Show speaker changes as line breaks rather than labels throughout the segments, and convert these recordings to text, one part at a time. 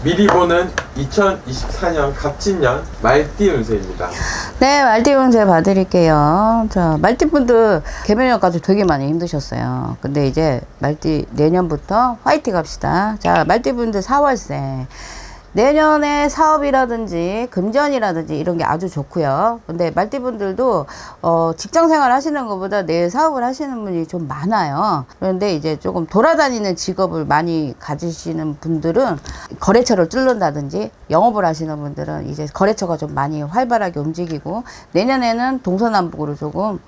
미리 보는 2024년 갑진년 말띠 운세입니다.
네, 말띠 운세 봐드릴게요. 자, 말띠분들 개묘년까지 되게 많이 힘드셨어요. 근데 이제 말띠 내년부터 화이팅 합시다. 자, 말띠분들 4월생. 내년에 사업이라든지 금전이라든지 이런 게 아주 좋고요. 근데 말띠분들도 직장생활 하시는 것보다 내 사업을 하시는 분이 좀 많아요. 그런데 이제 조금 돌아다니는 직업을 많이 가지시는 분들은 거래처를 뚫는다든지 영업을 하시는 분들은 이제 거래처가 좀 많이 활발하게 움직이고, 내년에는 동서남북으로 조금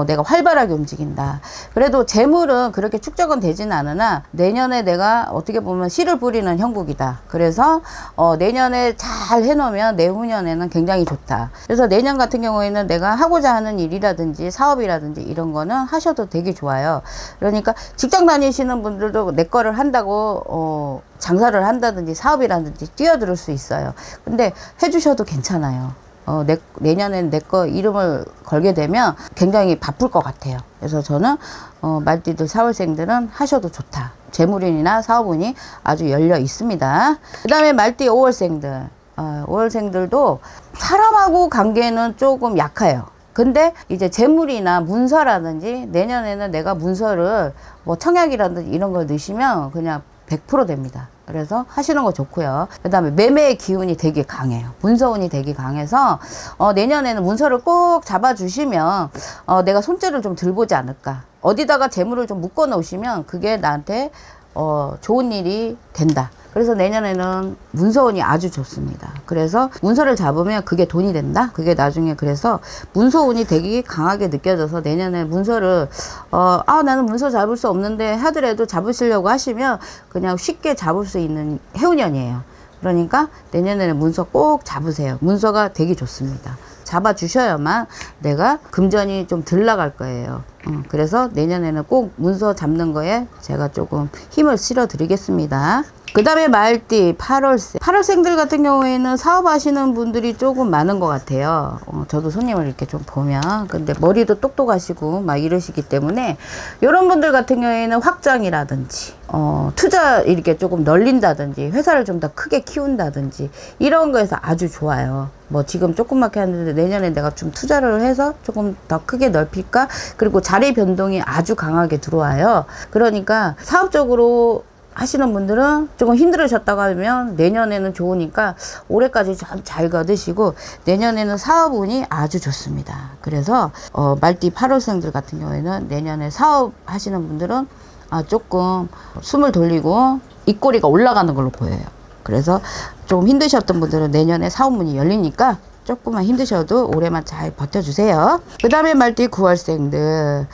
내가 활발하게 움직인다. 그래도 재물은 그렇게 축적은 되진 않으나 내년에 내가 어떻게 보면 씨를 뿌리는 형국이다. 그래서 내년에 잘 해놓으면 내후년에는 굉장히 좋다. 그래서 내년 같은 경우에는 내가 하고자 하는 일이라든지 사업이라든지 이런 거는 하셔도 되게 좋아요. 그러니까 직장 다니시는 분들도 내 거를 한다고 장사를 한다든지 사업이라든지 뛰어들 수 있어요. 근데 해주셔도 괜찮아요. 내년엔 내 거 이름을 걸게 되면 굉장히 바쁠 것 같아요. 그래서 저는 말띠들 4월생들은 하셔도 좋다. 재물운이나 사업운이 아주 열려 있습니다. 그 다음에 말띠 5월생들. 5월생들도 사람하고 관계는 조금 약해요. 근데 이제 재물이나 문서라든지 내년에는 내가 문서를 뭐 청약이라든지 이런 걸 넣으시면 그냥 100% 됩니다. 그래서 하시는 거 좋고요. 그 다음에 매매의 기운이 되게 강해요. 문서운이 되게 강해서 내년에는 문서를 꼭 잡아주시면 내가 손재를 좀 덜 보지 않을까. 어디다가 재물을 좀 묶어 놓으시면 그게 나한테 좋은 일이 된다. 그래서 내년에는 문서운이 아주 좋습니다. 그래서 문서를 잡으면 그게 돈이 된다. 그게 나중에 그래서 문서운이 되게 강하게 느껴져서 내년에 문서를 나는 문서 잡을 수 없는데 하더라도 잡으시려고 하시면 그냥 쉽게 잡을 수 있는 해운년이에요. 그러니까 내년에는 문서 꼭 잡으세요. 문서가 되게 좋습니다. 잡아주셔야만 내가 금전이 좀 덜 나갈 거예요. 그래서 내년에는 꼭 문서 잡는 거에 제가 조금 힘을 실어 드리겠습니다. 그 다음에 말띠 8월생. 8월생들 같은 경우에는 사업하시는 분들이 조금 많은 것 같아요. 저도 손님을 이렇게 좀 보면. 근데 머리도 똑똑하시고 막 이러시기 때문에 이런 분들 같은 경우에는 확장이라든지 투자 이렇게 조금 널린다든지 회사를 좀 더 크게 키운다든지 이런 거에서 아주 좋아요. 뭐 지금 조그맣게 하는데 내년에 내가 좀 투자를 해서 조금 더 크게 넓힐까? 그리고 자리 변동이 아주 강하게 들어와요. 그러니까 사업적으로 하시는 분들은 조금 힘들으셨다고 하면 내년에는 좋으니까 올해까지 잘 거두시고 내년에는 사업운이 아주 좋습니다. 그래서 말띠 8월생들 같은 경우에는 내년에 사업 하시는 분들은 조금 숨을 돌리고 입꼬리가 올라가는 걸로 보여요. 그래서 조금 힘드셨던 분들은 내년에 사업문이 열리니까 조금만 힘드셔도 올해만 잘 버텨주세요. 그 다음에 말띠 9월생들.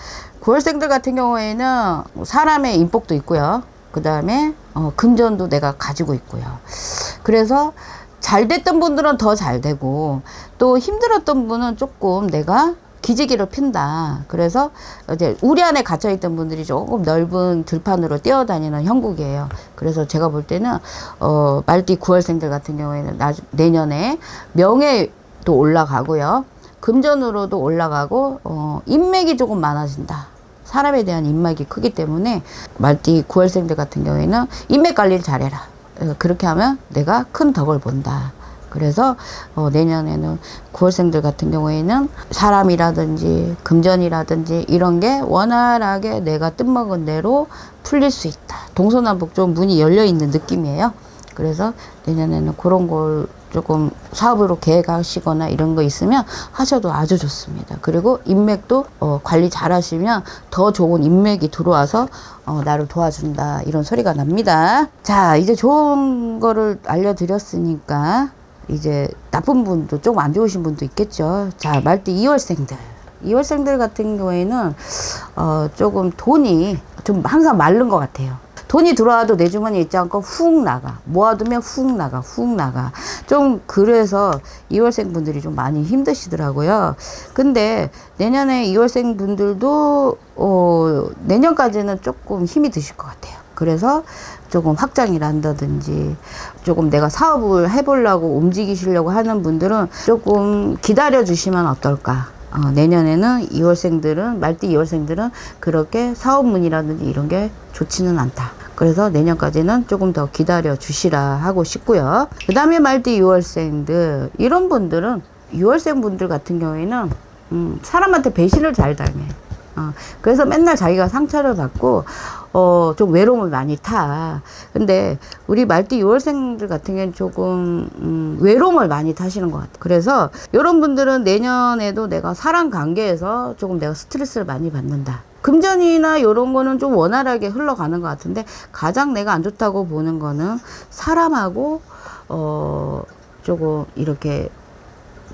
9월생들 같은 경우에는 사람의 인복도 있고요. 그 다음에 금전도 내가 가지고 있고요. 그래서 잘 됐던 분들은 더 잘 되고 또 힘들었던 분은 조금 내가 기지개를 핀다. 그래서 이제 우리 안에 갇혀 있던 분들이 조금 넓은 들판으로 뛰어다니는 형국이에요. 그래서 제가 볼 때는 말띠 9월생들 같은 경우에는 내년에 명예도 올라가고요. 금전으로도 올라가고 인맥이 조금 많아진다. 사람에 대한 인맥이 크기 때문에 말띠 9월생들 같은 경우에는 인맥 관리를 잘해라. 그렇게 하면 내가 큰 덕을 본다. 그래서 내년에는 9월생들 같은 경우에는 사람이라든지 금전이라든지 이런 게 원활하게 내가 뜻먹은 대로 풀릴 수 있다. 동서남북 좀 문이 열려 있는 느낌이에요. 그래서 내년에는 그런 걸 조금 사업으로 계획하시거나 이런 거 있으면 하셔도 아주 좋습니다. 그리고 인맥도 관리 잘 하시면 더 좋은 인맥이 들어와서 나를 도와준다 이런 소리가 납니다. 자, 이제 좋은 거를 알려드렸으니까 이제 나쁜 분도 좀 안 좋으신 분도 있겠죠. 자, 말띠 2월생들. 2월생들 같은 경우에는 조금 돈이 좀 항상 마른 것 같아요. 돈이 들어와도 내 주머니에 있지 않고 훅 나가. 모아두면 훅 나가, 훅 나가. 좀 그래서 2월생 분들이 좀 많이 힘드시더라고요. 근데 내년에 2월생 분들도 내년까지는 조금 힘이 드실 것 같아요. 그래서 조금 확장을 한다든지 조금 내가 사업을 해보려고 움직이시려고 하는 분들은 조금 기다려 주시면 어떨까. 내년에는 2월생들은 말띠 2월생들은 그렇게 사업문이라든지 이런 게 좋지는 않다. 그래서 내년까지는 조금 더 기다려 주시라 하고 싶고요. 그 다음에 말띠 6월생들, 이런 분들은 6월생 분들 같은 경우에는 사람한테 배신을 잘 당해. 그래서 맨날 자기가 상처를 받고 좀 외로움을 많이 타. 근데 우리 말띠 6월생들 같은 경우는 조금 외로움을 많이 타시는 것 같아요. 그래서 이런 분들은 내년에도 내가 사람 관계에서 조금 내가 스트레스를 많이 받는다. 금전이나 이런 거는 좀 원활하게 흘러가는 것 같은데, 가장 내가 안 좋다고 보는 거는 사람하고 조금 이렇게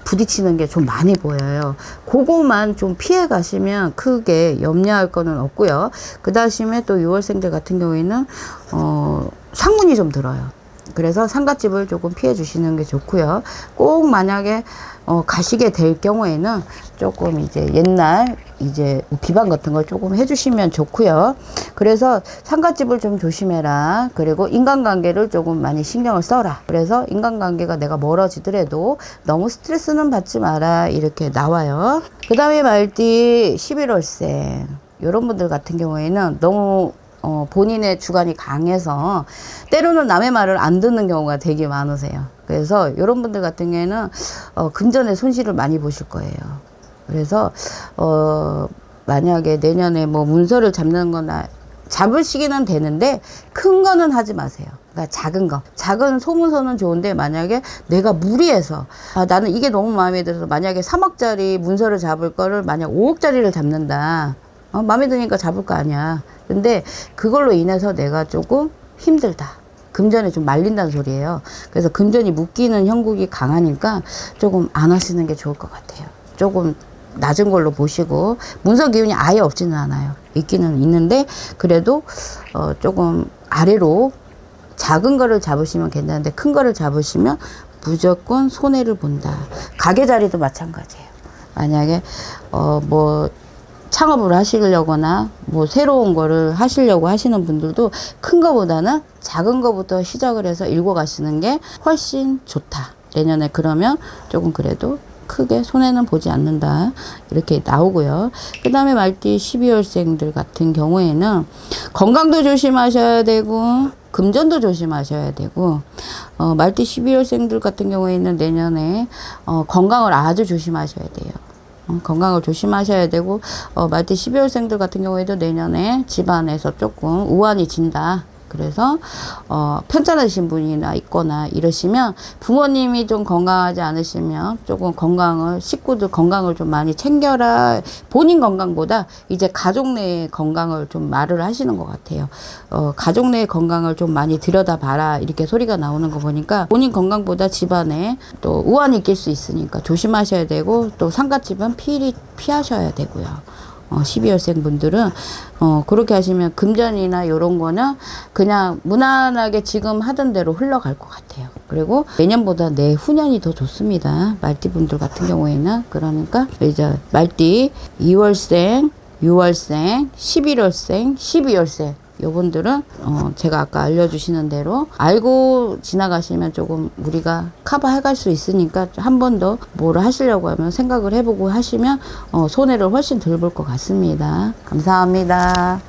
부딪히는 게 좀 많이 보여요. 그거만 좀 피해 가시면 크게 염려할 거는 없고요. 그 다음에 또 6월생들 같은 경우에는 상문이 좀 들어요. 그래서 상갓집을 조금 피해 주시는 게 좋고요. 꼭 만약에 가시게 될 경우에는 조금 이제 옛날 이제 비방 같은 걸 조금 해주시면 좋고요. 그래서 상갓집을 좀 조심해라. 그리고 인간관계를 조금 많이 신경을 써라. 그래서 인간관계가 내가 멀어지더라도 너무 스트레스는 받지 마라, 이렇게 나와요. 그 다음에 말띠 11월생, 이런 분들 같은 경우에는 너무 본인의 주관이 강해서 때로는 남의 말을 안 듣는 경우가 되게 많으세요. 그래서 이런 분들 같은 경우에는 금전의 손실을 많이 보실 거예요. 그래서 만약에 내년에 뭐 문서를 잡는 거나 잡으시기는 되는데 큰 거는 하지 마세요. 그러니까 작은 거, 작은 소문서는 좋은데 만약에 내가 무리해서 나는 이게 너무 마음에 들어서 만약에 3억짜리 문서를 잡을 거를 만약 5억짜리를 잡는다. 마음에 드니까 잡을 거 아니야. 근데 그걸로 인해서 내가 조금 힘들다. 금전에 좀 말린다는 소리예요. 그래서 금전이 묶이는 형국이 강하니까 조금 안 하시는 게 좋을 것 같아요. 조금 낮은 걸로 보시고, 문서 기운이 아예 없지는 않아요. 있기는 있는데 그래도 조금 아래로 작은 거를 잡으시면 괜찮은데 큰 거를 잡으시면 무조건 손해를 본다. 가게 자리도 마찬가지예요. 만약에 뭐 창업을 하시려거나 뭐 새로운 거를 하시려고 하시는 분들도 큰 거보다는 작은 거부터 시작을 해서 읽어 가시는 게 훨씬 좋다. 내년에 그러면 조금 그래도 크게 손해는 보지 않는다, 이렇게 나오고요. 그 다음에 말띠 12월생들 같은 경우에는 건강도 조심하셔야 되고 금전도 조심하셔야 되고, 말띠 12월생들 같은 경우에는 내년에 건강을 아주 조심하셔야 돼요. 건강을 조심하셔야 되고, 말띠 12월생들 같은 경우에도 내년에 집안에서 조금 우환이 진다. 그래서 편찮으신 분이나 있거나 이러시면 부모님이 좀 건강하지 않으시면 조금 건강을, 식구들 건강을 좀 많이 챙겨라. 본인 건강보다 이제 가족 내의 건강을 좀 말을 하시는 것 같아요. 가족 내의 건강을 좀 많이 들여다봐라, 이렇게 소리가 나오는 거 보니까 본인 건강보다 집안에 또 우환이 낄 수 있으니까 조심하셔야 되고, 또 상갓집은 피하셔야 되고요. 12월생 분들은 그렇게 하시면 금전이나 이런 거는 그냥 무난하게 지금 하던 대로 흘러갈 것 같아요. 그리고 내년보다 내후년이 더 좋습니다. 말띠 분들 같은 경우에는. 그러니까 이제 말띠 2월생, 6월생, 11월생, 12월생 요분들은 제가 아까 알려주시는 대로 알고 지나가시면 조금 우리가 커버해 갈 수 있으니까 한 번 더 뭐를 하시려고 하면 생각을 해보고 하시면 손해를 훨씬 덜 볼 것 같습니다. 감사합니다.